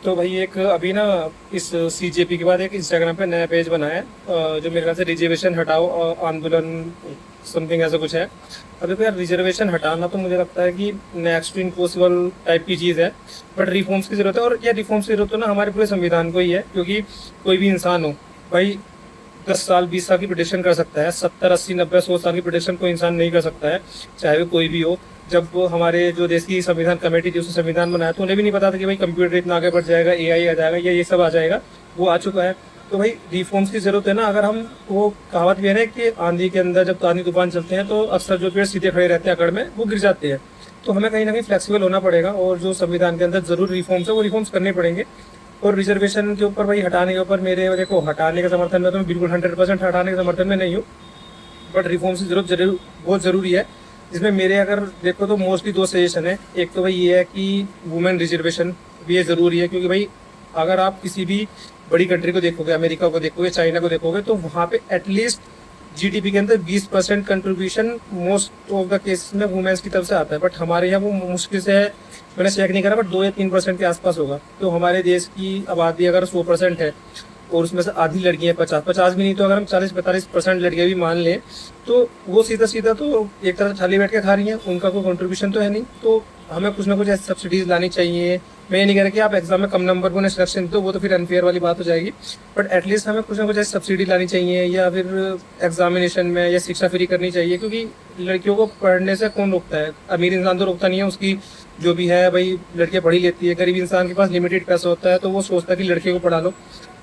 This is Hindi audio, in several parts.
तो भाई एक अभी ना इस सीजेपी के बाद एक इंस्टाग्राम पे नया पेज बना है, जो मेरे ख्याल से रिजर्वेशन हटाओ आंदोलन समथिंग ऐसा कुछ है। अब देखो यार, रिजर्वेशन हटाना तो मुझे लगता है कि नेक्स्ट टू इम्पॉसिबल टाइप की चीज़ है। बट रिफॉर्म्स की जरूरत है, और यह रिफॉर्म्स की जरूरत तो ना हमारे पूरे संविधान को ही है, क्योंकि कोई भी इंसान हो भाई 10 साल 20 साल की प्रिडिक्शन कर सकता है, 70 80 90 100 साल की प्रिडिक्शन कोई इंसान नहीं कर सकता है, चाहे वो कोई भी हो। जब वो हमारे जो देश की संविधान कमेटी थी उसने संविधान बनाया तो उन्हें भी नहीं पता था कि भाई कंप्यूटर इतना आगे बढ़ जाएगा, एआई आ जाएगा, ये सब आ जाएगा। वो आ चुका है। तो भाई रिफॉर्म्स की जरूरत है ना। अगर हम, वो कहावत भी है ना कि आंधी के अंदर जब आंधी तूफान चलते हैं तो अक्सर जो पेड़ सीधे खड़े रहते हैं अकड़ में वो गिर जाते हैं। तो हमें कहीं ना कहीं फ्लेक्सिबल होना पड़ेगा, और जो संविधान के अंदर जरूर रिफॉर्म्स है वो रिफॉर्म्स करने पड़ेंगे। और रिजर्वेशन के ऊपर भाई हटाने के ऊपर मेरे, देखो, हटाने के समर्थन में तो मैं बिल्कुल 100% हटाने के समर्थन में नहीं हूँ। बट रिफॉर्म्स की जरूरत जरूर बहुत ज़रूरी है। जिसमें मेरे अगर देखो तो मोस्टली दो सजेशन है। एक तो भाई ये है कि वुमेन रिजर्वेशन भी ये ज़रूरी है, क्योंकि भाई अगर आप किसी भी बड़ी कंट्री को देखोगे, अमेरिका को देखोगे, चाइना को देखोगे, तो वहाँ पे एटलीस्ट जीडीपी के अंदर 20% contribution most of the cases में वुमेन्स की तरफ से आता है। बट हमारे यहाँ वो मुश्किल से है, मैंने चेक नहीं करा, बट 2 या 3% के आसपास होगा। तो हमारे देश की आबादी अगर 100% है और उसमें से आधी लड़कियां, 50 भी नहीं तो अगर हम 40 45% लड़कियां भी मान लें, तो वो सीधा सीधा तो एक तरह से थाली बैठ के खा रही हैं, उनका कोई कंट्रीब्यूशन तो है नहीं। तो हमें कुछ ना कुछ ऐसी सब्सिडीज लानी चाहिए। मैं ये नहीं कह रहा कि आप एग्जाम में कम नंबर पर उन्हें सिलेक्शन दो, वो तो फिर अनफेयर वाली बात हो जाएगी। बट एटलीस्ट हमें कुछ ना कुछ ऐसी सब्सिडी लानी चाहिए, या फिर एग्जामिनेशन में या शिक्षा फ्री करनी चाहिए। क्योंकि लड़कियों को पढ़ने से कौन रोकता है? अमीर इंसान तो रोकता नहीं है, उसकी जो भी है भाई लड़कियां पढ़ी लेती है। गरीब इंसान के पास लिमिटेड पैसा होता है तो वो सोचता है कि लड़कियों को पढ़ा लो।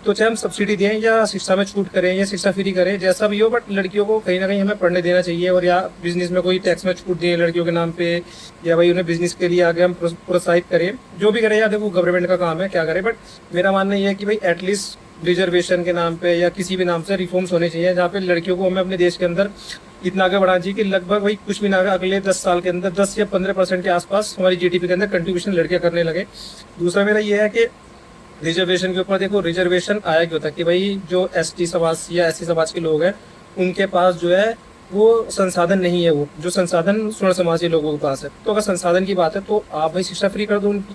तो चाहे हम सब्सिडी दें या शिक्षा में छूट करें या शिक्षा फ्री करें, जैसा भी हो, बट लड़कियों को कहीं ना कहीं हमें पढ़ने देना चाहिए। और या बिजनेस में कोई टैक्स में छूट दें लड़कियों के नाम पे, या भाई उन्हें बिजनेस के लिए आगे हम प्रोत्साहित करें। जो भी करें, या देखो गवर्नमेंट का काम है क्या करे। बट मेरा मानना यह है कि भाई एटलीस्ट रिजर्वेशन के नाम पे या किसी भी नाम से रिफॉर्म्स होने चाहिए, जहाँ पे लड़कियों को हमें अपने देश के अंदर इतना आगे बढ़ाना चाहिए कि लगभग भाई कुछ भी ना अगले 10 साल के अंदर 10 या 15% के आसपास हमारी जीडीपी के अंदर कंट्रीब्यूशन लड़कियां करने लगे। दूसरा मेरा ये है कि रिजर्वेशन के ऊपर, देखो रिजर्वेशन आया क्यों था कि भाई जो एसटी समाज या एससी समाज के लोग हैं उनके पास जो है वो संसाधन नहीं है। वो जो संसाधन स्वर्ण समाजी लोगों के पास है। तो अगर संसाधन की बात है तो आप भाई शिक्षा फ्री कर दो उनकी।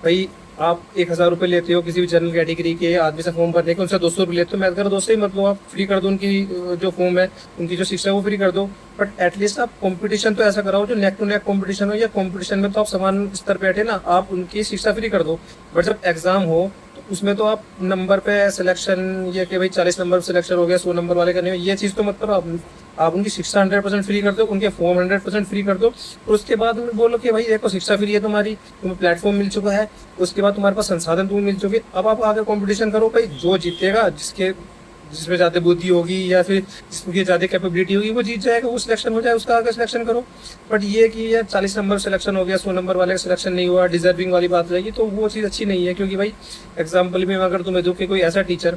भाई आप 1000 रुपये लेते हो किसी भी जनरल कैटेगरी के आदमी से फॉर्म भरने के, उनसे 200 रुपये लेते हो, मैं अगर 200 ही मत लो, आप फ्री कर दो उनकी जो फॉर्म है, उनकी जो शिक्षा है वो फ्री कर दो। बट एटलीस्ट आप कंपटीशन तो ऐसा कराओ जो नेक टू नेक कंपटीशन हो, या कंपटीशन में तो आप समान स्तर पे बैठे ना, आप उनकी शिक्षा फ्री कर दो। बट जब एग्जाम हो तो उसमें तो आप नंबर पे सिलेक्शन, ये कि भाई 40 नंबर सिलेक्शन हो गया, 100 नंबर वाले करने में, ये चीज़ तो मत करो। आप उनकी शिक्षा 100% फ्री कर दो, उनके फॉर्म 100% फ्री कर दो। और उसके बाद उन्हें बोलो कि भाई देखो शिक्षा फ्री है तुम्हारी, तुम्हें प्लेटफॉर्म मिल चुका है, उसके बाद तुम्हारे पास संसाधन तुम्हें मिल चुके, अब आप आगे कंपटीशन करो। भाई जो जीतेगा, जिसमें ज़्यादा बुद्धि होगी या फिर जिसकी ज़्यादा कैपेबिलिटी होगी वो जीत जाएगा, वो सिलेक्शन हो जाए, उसका आगे सिलेक्शन करो। बट ये कि यार 40 नंबर सिलेक्शन हो गया, 100 नंबर वाले का सिलेक्शन नहीं हुआ, डिजर्विंग वाली बात रहेगी, तो वो चीज़ अच्छी नहीं है। क्योंकि भाई एग्जाम्पल में अगर तुम्हें दो कि कोई ऐसा टीचर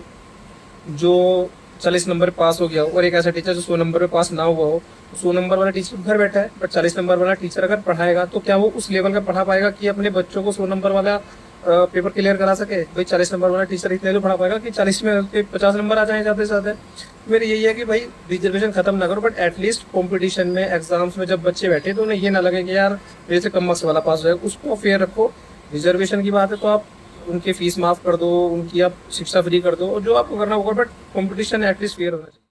जो 40 नंबर पास हो गया हो, और एक ऐसा टीचर जो 100 नंबर पे पास ना हुआ हो, 100 नंबर वाला टीचर घर बैठा है, बट 40 नंबर वाला टीचर अगर पढ़ाएगा तो क्या वो उस लेवल का पढ़ा पाएगा कि अपने बच्चों को 100 नंबर वाला पेपर क्लियर करा सके? भाई 40 नंबर वाला टीचर इतने तो पढ़ा पाएगा कि 40 में 50 नंबर आ जाए ज़्यादा से ज़्यादा। मेरी यही है कि भाई रिजर्वेशन खत्म ना करो, बट एटलीस्ट कंपटीशन में, एग्जाम्स में जब बच्चे बैठे तो उन्हें ये ना लगे कि यार मेरे से कम मार्क्स वाला पास हो जाएगा, उसको फेयर रखो। रिजर्वेशन की बात है तो आप उनकी फीस माफ कर दो, उनकी आप शिक्षा फ्री कर दो, और जो आपको करना होगा, बट कंपटीशन एटलीस्ट फेयर होना चाहिए।